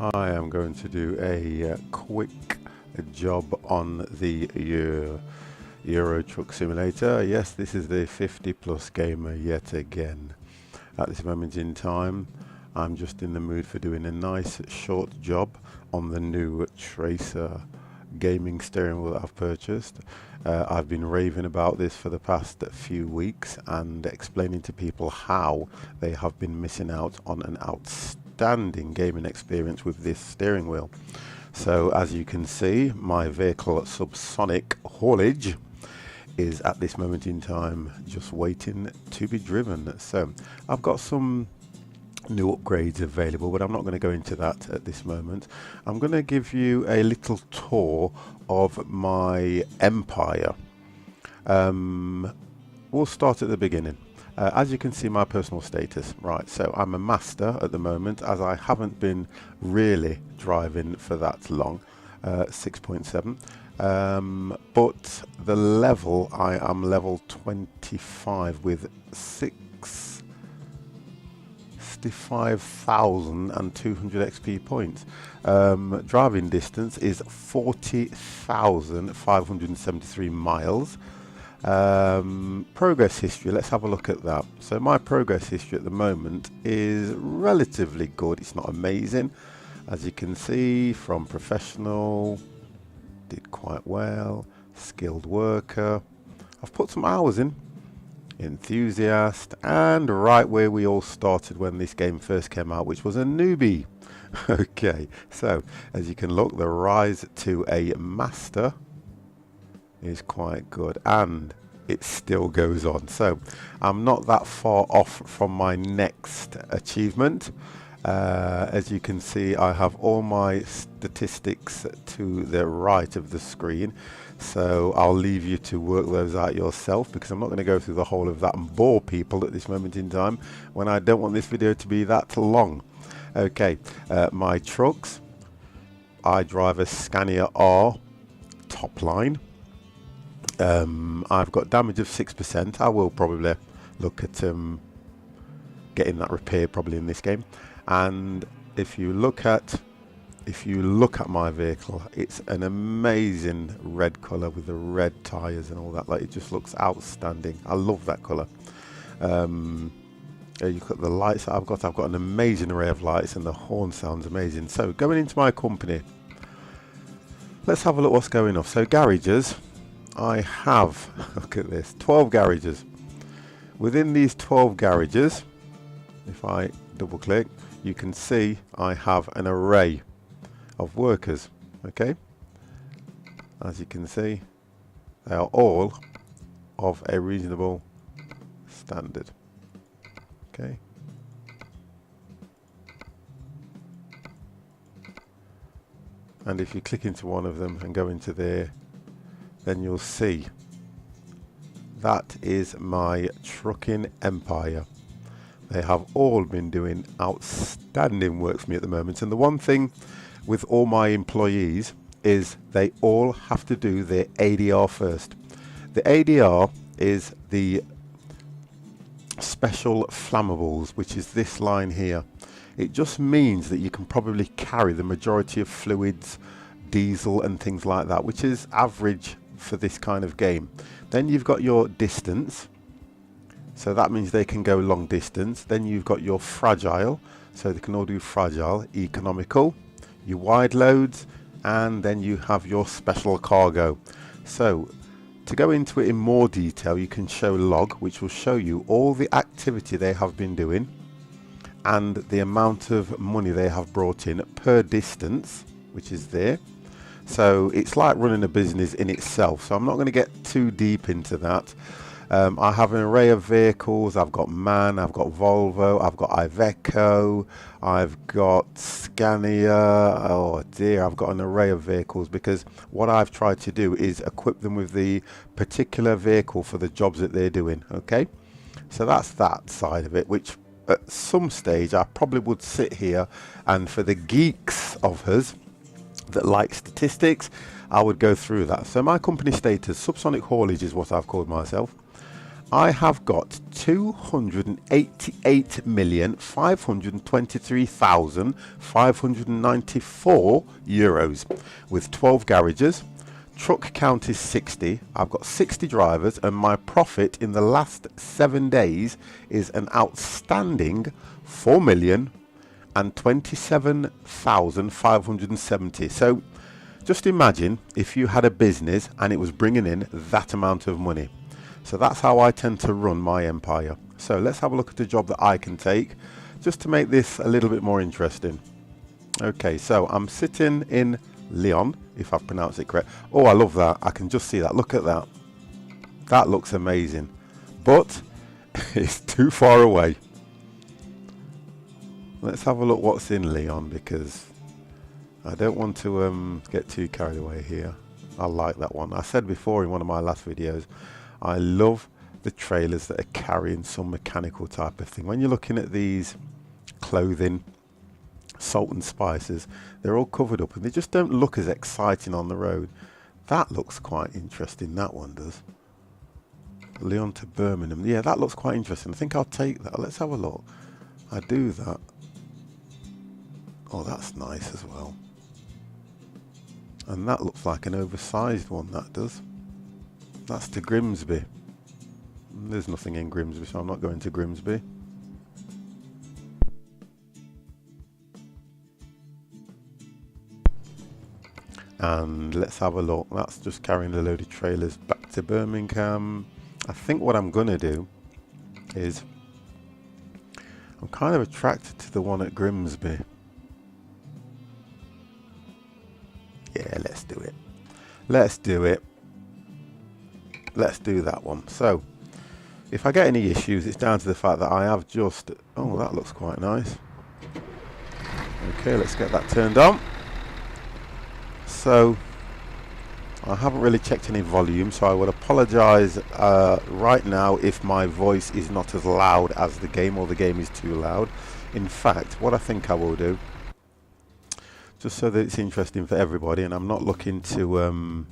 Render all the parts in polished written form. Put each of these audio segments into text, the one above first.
I am going to do a quick job on the Euro Truck Simulator. Yes, this is the 50 plus gamer yet again. At this moment in time, I'm just in the mood for doing a nice short job on the new Tracer gaming steering wheel that I've purchased. I've been raving about this for the past few weeks and explaining to people how they have been missing out on an outstanding gaming experience with this steering wheel. So as you can see, my vehicle SUBSONIC HAULAGE is at this moment in time just waiting to be driven. So I've got some new upgrades available, but I'm not going to go into that at this moment. I'm going to give you a little tour of my empire. We'll start at the beginning. As you can see, my personal status, right, so I'm a master at the moment, as I haven't been really driving for that long, 6.7, but the level, I am level 25 with 65,200 XP points. Driving distance is 40,573 miles. Progress history, let's have a look at that. So my progress history at the moment is relatively good. It's not amazing, as you can see. From professional, did quite well. Skilled worker, I've put some hours in. Enthusiast, and right where we all started when this game first came out, which was a newbie. Okay, so as you can look, the rise to a master is quite good, and it still goes on. So I'm not that far off from my next achievement. As you can see, I have all my statistics to the right of the screen, so I'll leave you to work those out yourself, because I'm not going to go through the whole of that and bore people at this moment in time when I don't want this video to be that long. Okay, my trucks, I drive a Scania R top line. I've got damage of 6%. I will probably look at getting that repaired probably in this game. And if you look at my vehicle, it's an amazing red colour with the red tyres and all that. Like, it just looks outstanding. I love that colour. You look at the lights that I've got an amazing array of lights, and the horn sounds amazing. So going into my company, let's have a look what's going on. So garages, I have, look at this, 12 garages. Within these 12 garages, if I double click, you can see I have an array of workers. Okay, as you can see, they are all of a reasonable standard. Okay, and if you click into one of them and go into there, then you'll see that is my trucking empire. They have all been doing outstanding work for me at the moment, and the one thing with all my employees is they all have to do their ADR first. The ADR is the special flammables, which is this line here. It just means that you can probably carry the majority of fluids, diesel and things like that, which is average for this kind of game. Then you've got your distance, so that means they can go long distance. Then you've got your fragile, so they can all do fragile, economical, your wide loads, and then you have your special cargo. So to go into it in more detail, you can show log, which will show you all the activity they have been doing and the amount of money they have brought in per distance, which is there. So it's like running a business in itself, so I'm not going to get too deep into that. I have an array of vehicles. I've got MAN, I've got Volvo, I've got Iveco, I've got Scania. Oh dear, I've got an array of vehicles, because what I've tried to do is equip them with the particular vehicle for the jobs that they're doing. Okay, so that's that side of it, which at some stage I probably would sit here, and for the geeks of us that like statistics, I would go through that. So my company status, SUBSONIC HAULAGE, is what I've called myself. I have got 288,523,594 euros with 12 garages. Truck count is 60. I've got 60 drivers, and my profit in the last 7 days is an outstanding 4,027,570. So just imagine if you had a business and it was bringing in that amount of money. So that's how I tend to run my empire. So let's have a look at the job that I can take just to make this a little bit more interesting. Okay, so I'm sitting in Lyon, if I've pronounced it correct. Oh, I love that. I can just see that. Look at that. That looks amazing. But it's too far away. Let's have a look what's in Lyon, because I don't want to get too carried away here. I like that one. I said before in one of my last videos, I love the trailers that are carrying some mechanical type of thing. When you're looking at these clothing, salt and spices, they're all covered up and they just don't look as exciting on the road. That looks quite interesting, that one does. Lyon to Birmingham. Yeah, that looks quite interesting. I think I'll take that. Let's have a look. I do that. Oh, that's nice as well. And that looks like an oversized one, that does. That's to Grimsby. There's nothing in Grimsby, so I'm not going to Grimsby. And let's have a look. That's just carrying a load of trailers back to Birmingham. I think what I'm going to do is I'm kind of attracted to the one at Grimsby. Yeah, let's do it. Let's do it. Let's do that one. So if I get any issues, it's down to the fact that I have just... Oh, that looks quite nice. Okay, let's get that turned on. So I haven't really checked any volume, so I would apologize right now if my voice is not as loud as the game, or the game is too loud. In fact, what I think I will do, just so that it's interesting for everybody, and I'm not looking to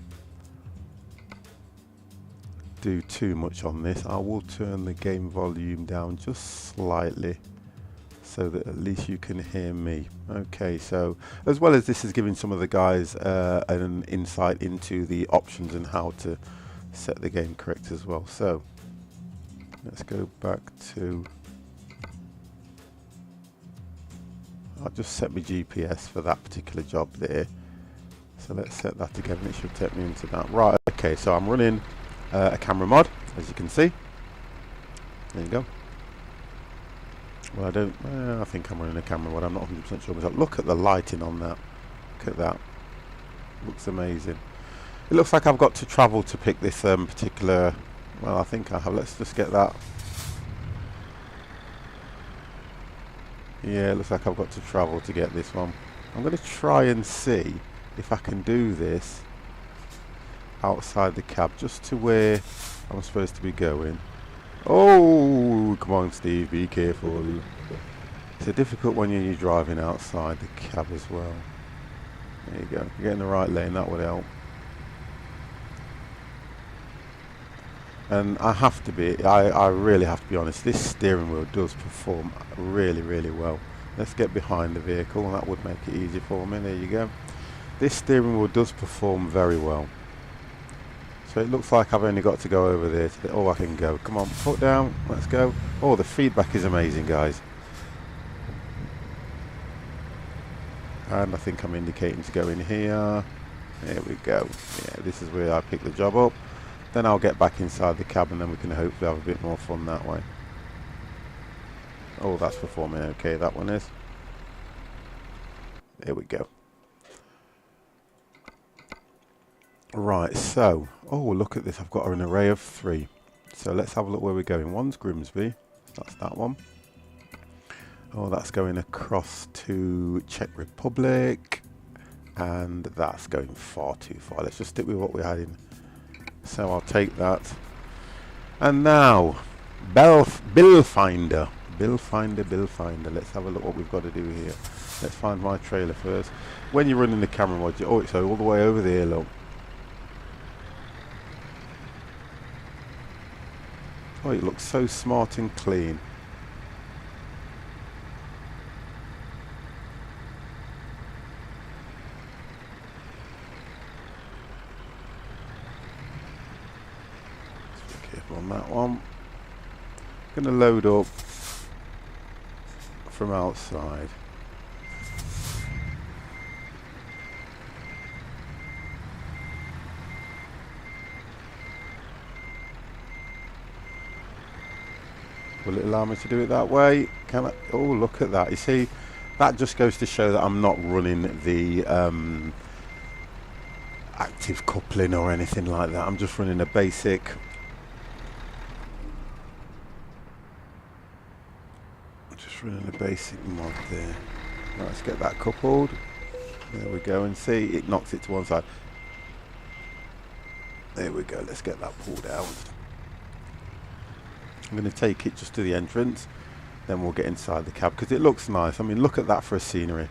do too much on this, I will turn the game volume down just slightly so that at least you can hear me. Okay, so as well as this is giving some of the guys an insight into the options and how to set the game correct as well. So let's go back to... I'll just set my GPS for that particular job there. So let's set that again, and it should take me into that. Right, okay, so I'm running a camera mod, as you can see. There you go. Well, I think I'm running a camera mod. I'm not 100% sure myself. Look at the lighting on that. Look at that. Looks amazing. It looks like I've got to travel to pick this particular... Well, I think I have. Let's just get that. Yeah, it looks like I've got to travel to get this one. I'm going to try and see if I can do this outside the cab, just to where I'm supposed to be going. Oh, come on, Steve, be careful. It's a difficult one when you're driving outside the cab as well. There you go. If you get in the right lane, that would help. And I have to be, I really have to be honest, this steering wheel does perform really, really well. Let's get behind the vehicle, and that would make it easy for me. There you go. This steering wheel does perform very well. So it looks like I've only got to go over there to I can go. Come on, foot down, let's go. Oh, the feedback is amazing, guys. And I think I'm indicating to go in here. There we go. Yeah, this is where I pick the job up. Then I'll get back inside the cab, and then we can hopefully have a bit more fun that way. Oh, that's performing okay, that one is. There we go. Right, so, oh, look at this. I've got an array of 3. So let's have a look where we're going. One's Grimsby. That's that one. Oh, that's going across to Czech Republic. And that's going far too far. Let's just stick with what we had in. So I'll take that. And now, bill finder. Bill finder. Let's have a look what we've got to do here. Let's find my trailer first. When you're running the camera mod, oh, it's all the way over there, look. Oh, it looks so smart and clean. Just be careful on that one. Going to load up from outside. Will it allow me to do it that way? Can I? Oh, look at that. You see, that just goes to show that I'm not running the active coupling or anything like that. I'm just running a basic mod there. Right, let's get that coupled. There we go, and see, it knocks it to one side. There we go, let's get that pulled out. I'm going to take it just to the entrance, then we'll get inside the cab, because it looks nice. I mean, look at that for a scenery.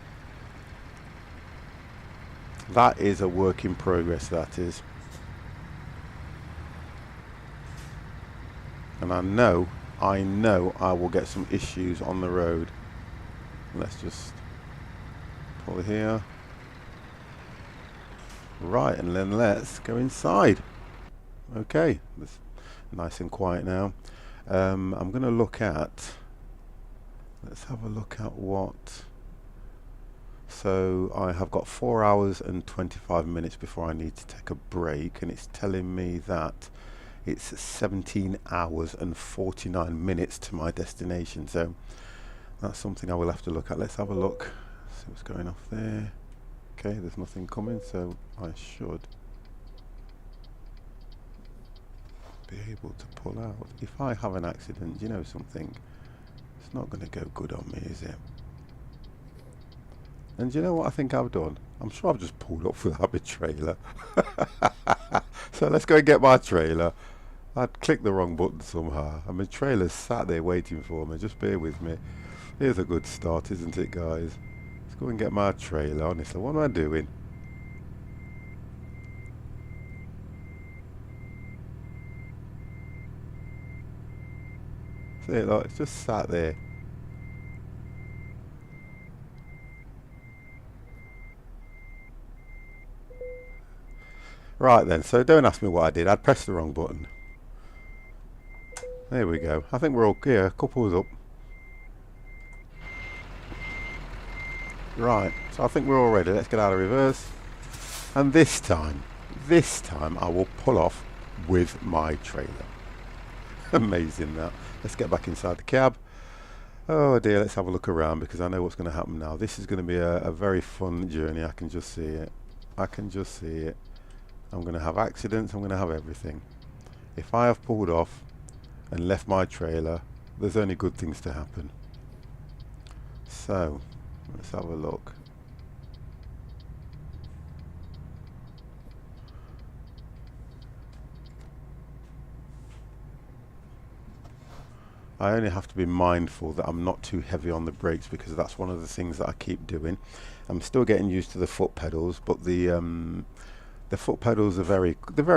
That is a work in progress, that is. And I know I will get some issues on the road. Let's just pull here. Right, and then let's go inside. Okay, that's nice and quiet now. I'm going to look at, let's have a look at what, so I have got 4 hours and 25 minutes before I need to take a break, and it's telling me that it's 17 hours and 49 minutes to my destination, so that's something I will have to look at. Let's have a look, see what's going off there. Okay, there's nothing coming, so I should be able to pull out. If I have an accident, you know something, it's not going to go good on me, is it? And you know what I think I've done? I'm sure I've just pulled up without my trailer. So let's go and get my trailer. I'd clicked the wrong button somehow, and my trailer's sat there waiting for me. Just bear with me. Here's a good start, isn't it, guys? Let's go and get my trailer. Honestly, what am I doing? See it, like, it's just sat there. Right then, so don't ask me what I did. I'd pressed the wrong button. There we go. I think we're all clear. Couple's up. Right, so I think we're all ready. Let's get out of reverse. And this time I will pull off with my trailer. Amazing that. Let's get back inside the cab. Oh dear, let's have a look around, because I know what's going to happen now. This is going to be a very fun journey. I can just see it. I can just see it. I'm going to have accidents. I'm going to have everything. If I have pulled off and left my trailer, there's only good things to happen. So let's have a look. I only have to be mindful that I'm not too heavy on the brakes, because that's one of the things that I keep doing. I'm still getting used to the foot pedals, but the foot pedals are very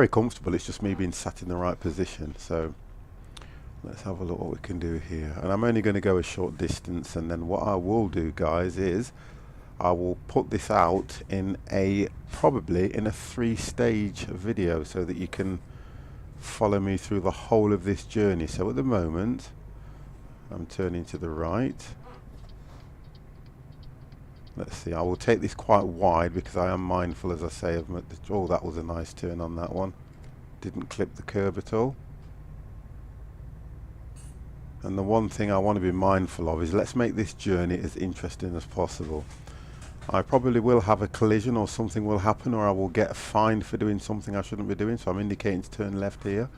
comfortable. It's just me being sat in the right position. So let's have a look what we can do here. And I'm only going to go a short distance, and then what I will do, guys, is I will put this out in probably in a 3-stage video, so that you can follow me through the whole of this journey. So at the moment I'm turning to the right. Let's see, I will take this quite wide, because I am mindful, as I say, of oh, that was a nice turn on that one. Didn't clip the curb at all. And the one thing I want to be mindful of is, let's make this journey as interesting as possible. I probably will have a collision, or something will happen, or I will get fined for doing something I shouldn't be doing, so I'm indicating to turn left here.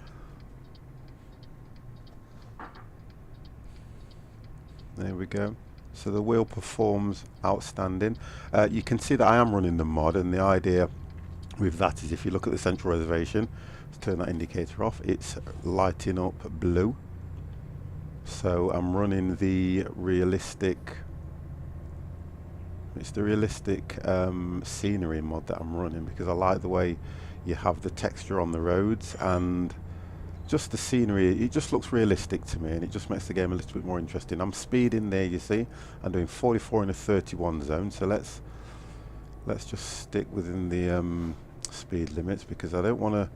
There we go. So the wheel performs outstanding. You can see that I am running the mod, and the idea with that is, if you look at the central reservation, let's turn that indicator off, it's lighting up blue. So I'm running the realistic, it's the realistic scenery mod that I'm running, because I like the way you have the texture on the roads, and just the scenery, it just looks realistic to me, and it just makes the game a little bit more interesting. I'm speeding there, you see. I'm doing 44 in a 31 zone, so let's just stick within the speed limits, because I don't want to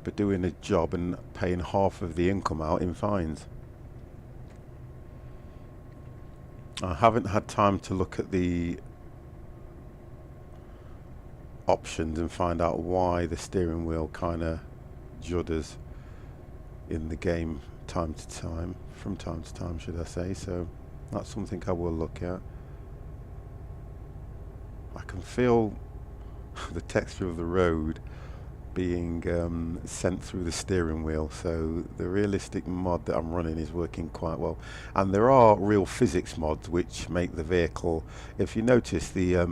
be doing a job and paying half of the income out in fines. I haven't had time to look at the options and find out why the steering wheel kind of judders in the game from time to time, should I say. So that's something I will look at. I can feel the texture of the road being sent through the steering wheel, so the realistic mod that I'm running is working quite well. And there are real physics mods which make the vehicle, if you notice, the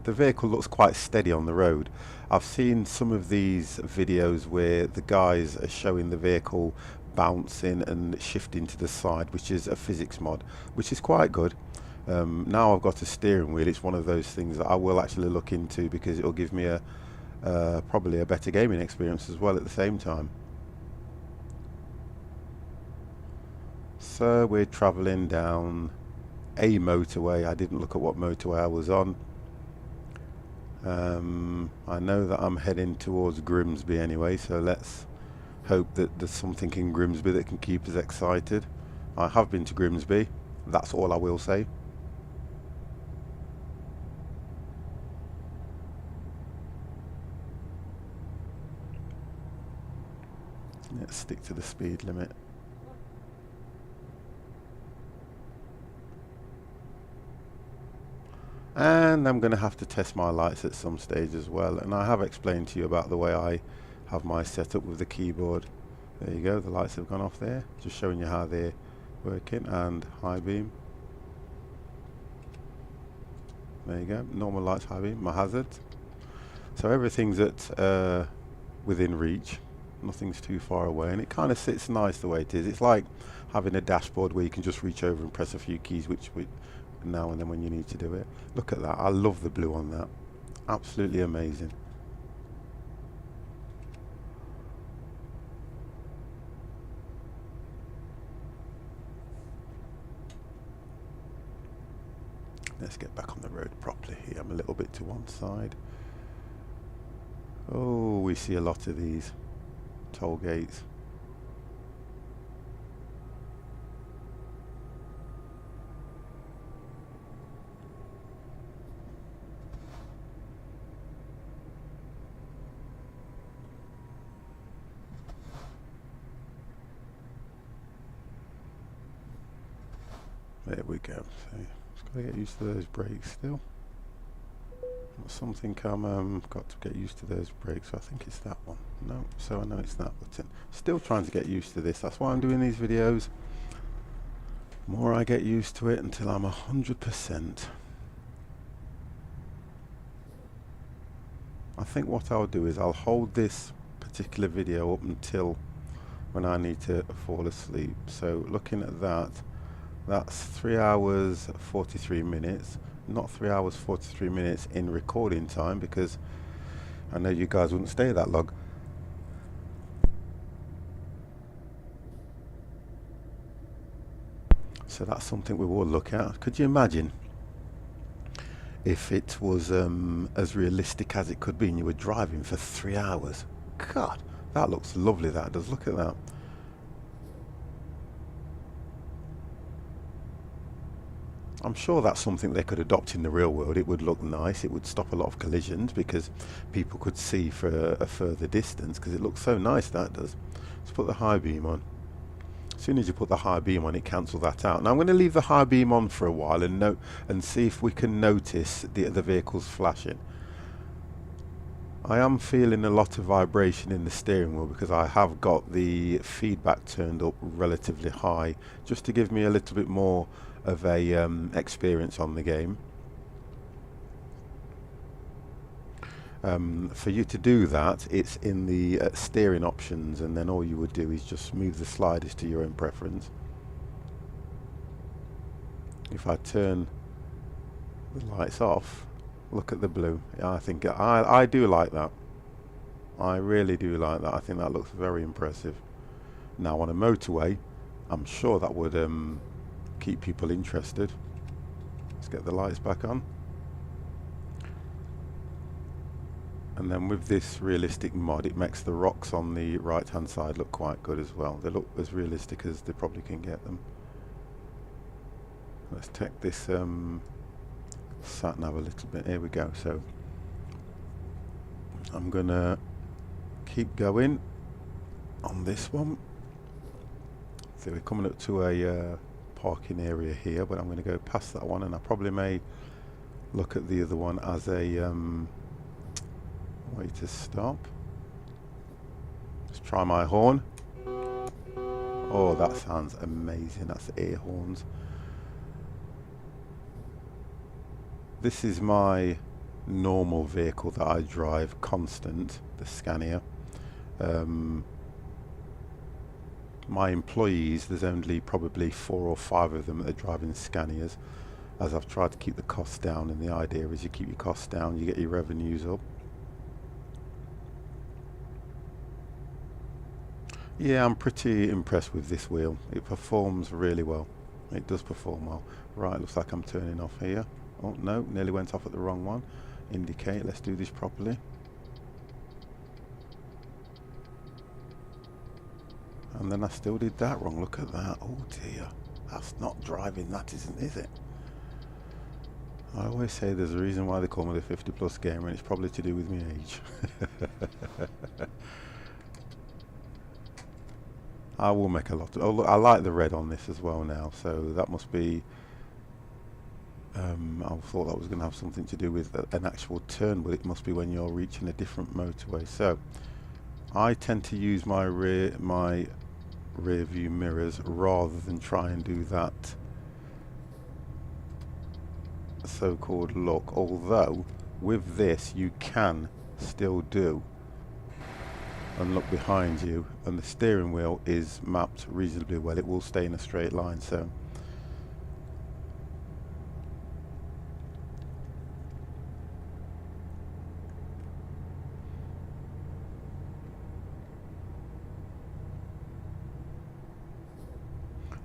vehicle looks quite steady on the road. I've seen some of these videos where the guys are showing the vehicle bouncing and shifting to the side, which is a physics mod, which is quite good. Now I've got a steering wheel, it's one of those things that I will actually look into, because it'll give me probably a better gaming experience as well at the same time. So we're travelling down a motorway. I didn't look at what motorway I was on. I know that I'm heading towards Grimsby anyway, so let's hope that there's something in Grimsby that can keep us excited. I have been to Grimsby, that's all I will say. Let's stick to the speed limit. And I'm going to have to test my lights at some stage as well, and I have explained to you about the way I have my setup with the keyboard. There you go, the lights have gone off there, just showing you how they're working. And high beam, there you go, normal lights, high beam, my hazards. So everything's at within reach, nothing's too far away, and it kind of sits nice the way it is. It's like having a dashboard where you can just reach over and press a few keys which now and then when you need to do it. Look at that, I love the blue on that, absolutely amazing. Let's get back on the road properly here. I'm a little bit to one side. Oh, we see a lot of these toll gates. There we go. So just got to get used to those brakes still. That's something I'm got to get used to those brakes. I think it's that one. No, so I know it's that button. Still trying to get used to this. That's why I'm doing these videos. The more I get used to it until I'm 100%. I think what I'll do is I'll hold this particular video up until when I need to fall asleep. So looking at that, that's 3 hours 43 minutes, not 3 hours 43 minutes in recording time, because I know you guys wouldn't stay that long. So that's something we will look at. Could you imagine if it was as realistic as it could be and you were driving for 3 hours? God, that looks lovely, that does. Look at that. I'm sure that's something they could adopt in the real world. It would look nice. It would stop a lot of collisions because people could see for a further distance, because it looks so nice, that does. Let's put the high beam on. As soon as you put the high beam on, it cancels that out. Now I'm going to leave the high beam on for a while and see if we can notice the vehicles flashing. I am feeling a lot of vibration in the steering wheel because I have got the feedback turned up relatively high, just to give me a little bit more of a experience on the game. For you to do that, it's in the steering options, and then all you would do is just move the sliders to your own preference. If I turn the lights off, look at the blue. I think I do like that. I really do like that. I think that looks very impressive. Now on a motorway, I'm sure that would keep people interested. Let's get the lights back on. And then with this realistic mod, it makes the rocks on the right hand side look quite good as well. They look as realistic as they probably can get them. Let's take this sat nav a little bit. Here we go. So I'm gonna keep going on this one. So we're coming up to a parking area here, but I'm going to go past that one, and I probably may look at the other one as a way to stop. Let's try my horn. Oh, that sounds amazing. That's air horns. This is my normal vehicle that I drive constant, the Scania. My employees, there's only probably 4 or 5 of them that are driving Scanias, as I've tried to keep the costs down, and the idea is you keep your costs down, you get your revenues up. Yeah, I'm pretty impressed with this wheel. It performs really well. It does perform well. Right, looks like I'm turning off here. Oh no, nearly went off at the wrong one. Indicate, let's do this properly. And then I still did that wrong. Look at that. Oh dear. That's not driving, that isn't, is it? I always say there's a reason why they call me the 50 plus gamer, and it's probably to do with my age. I will make a lot of... Oh look, I like the red on this as well now, so that must be... I thought that was going to have something to do with an actual turn, but it must be when you're reaching a different motorway. So I tend to use my rear view mirrors rather than try and do that so-called look, although with this you can still do and look behind you, and the steering wheel is mapped reasonably well. It will stay in a straight line. So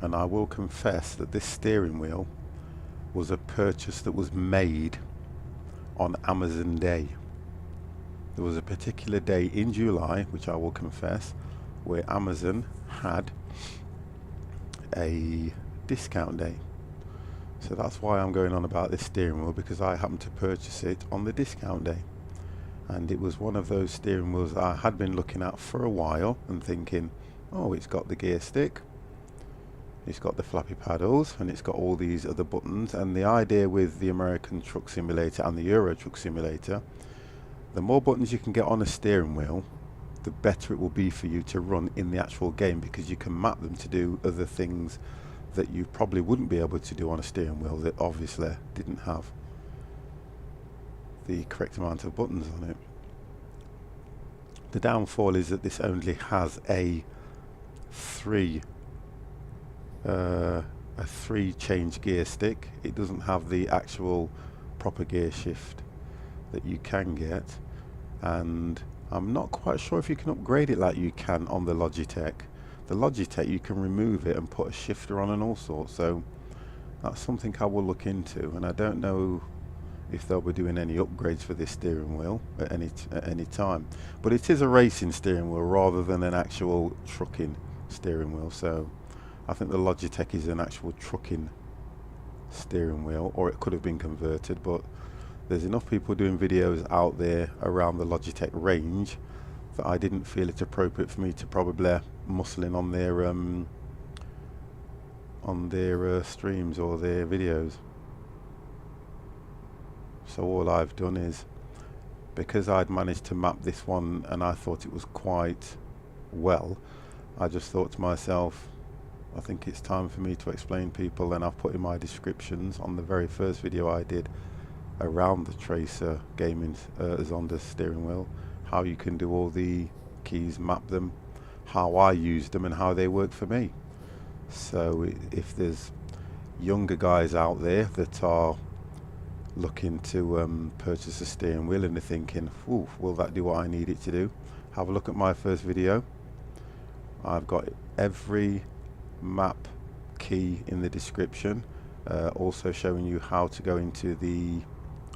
and I will confess that this steering wheel was a purchase that was made on Amazon Day. There was a particular day in July, which I will confess, where Amazon had a discount day. So that's why I'm going on about this steering wheel, because I happened to purchase it on the discount day. And it was one of those steering wheels that I had been looking at for a while and thinking, oh, it's got the gear stick, it's got the flappy paddles, and it's got all these other buttons. And the idea with the American Truck Simulator and the Euro Truck Simulator, the more buttons you can get on a steering wheel, the better it will be for you to run in the actual game, because you can map them to do other things that you probably wouldn't be able to do on a steering wheel that obviously didn't have the correct amount of buttons on it. The downfall is that this only has a three change gear stick. It doesn't have the actual proper gear shift that you can get, and I'm not quite sure if you can upgrade it like you can on the Logitech. The Logitech, you can remove it and put a shifter on and all sorts, so that's something I will look into. And I don't know if they'll be doing any upgrades for this steering wheel at any time, but it is a racing steering wheel rather than an actual trucking steering wheel. So I think the Logitech is an actual trucking steering wheel, or it could have been converted, but there's enough people doing videos out there around the Logitech range that I didn't feel it appropriate for me to probably muscle in on their streams or their videos. So all I've done is, because I'd managed to map this one and I thought it was quite well, I just thought to myself, I think it's time for me to explain people, and I've put in my descriptions on the very first video I did around the Tracer gaming Zonda steering wheel, how you can do all the keys, map them, how I use them and how they work for me. So if there's younger guys out there that are looking to purchase a steering wheel and they're thinking, ooh, will that do what I need it to do, have a look at my first video I've got every map key in the description, also showing you how to go into the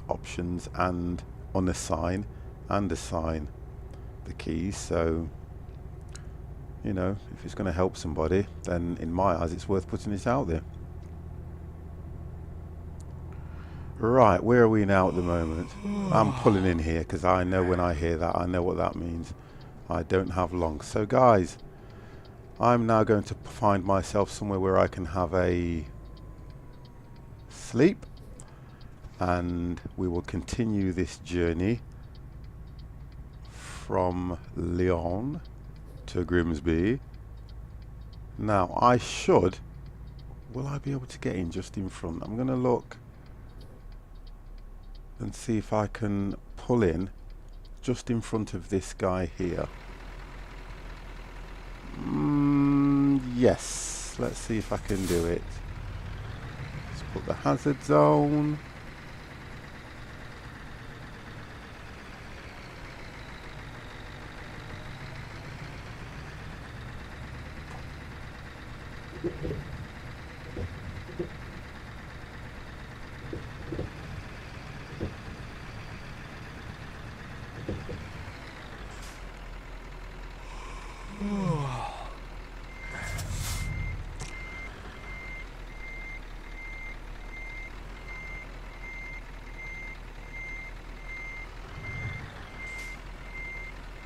options and unassign and assign the keys. So, you know, if it's going to help somebody, then in my eyes it's worth putting it out there. Right, where are we now at the moment? I'm pulling in here because I know when I hear that, I know what that means. I don't have long. So guys, I'm now going to find myself somewhere where I can have a sleep, and we will continue this journey from Lyon to Grimsby. Now I should, will I be able to get in just in front? I'm going to look and see if I can pull in just in front of this guy here. Yes, let's see if I can do it. Let's put the hazard zone.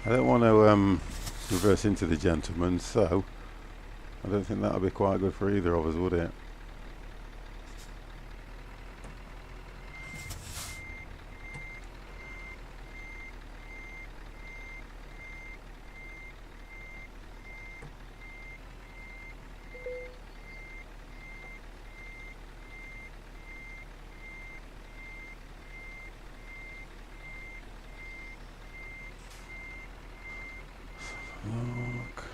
I don't want to reverse into the gentleman, so I don't think that would be quite good for either of us, would it? Look.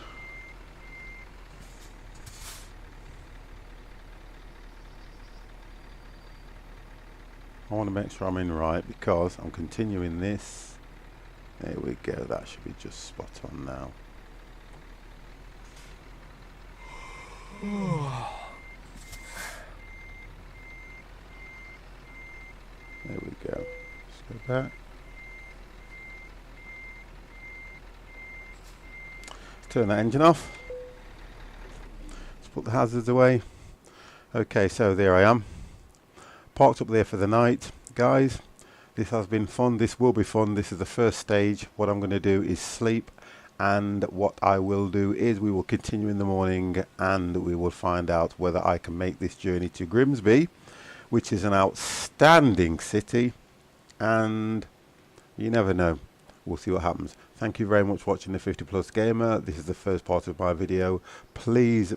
I want to make sure I'm in right because I'm continuing this. There we go, that should be just spot on now. There we go. Let's go back. Turn that engine off. Let's put the hazards away. Okay, so there I am. Parked up there for the night. Guys, this has been fun. This will be fun. This is the first stage. What I'm going to do is sleep, and what I will do is we will continue in the morning and we will find out whether I can make this journey to Grimsby, which is an outstanding city, and you never know. We'll see what happens. Thank you very much for watching the 50 Plus Gamer. This is the first part of my video. Please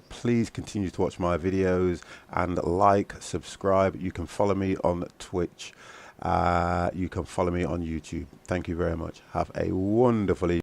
continue to watch my videos and like, subscribe. You can follow me on Twitch. You can follow me on YouTube. Thank you very much. Have a wonderful evening.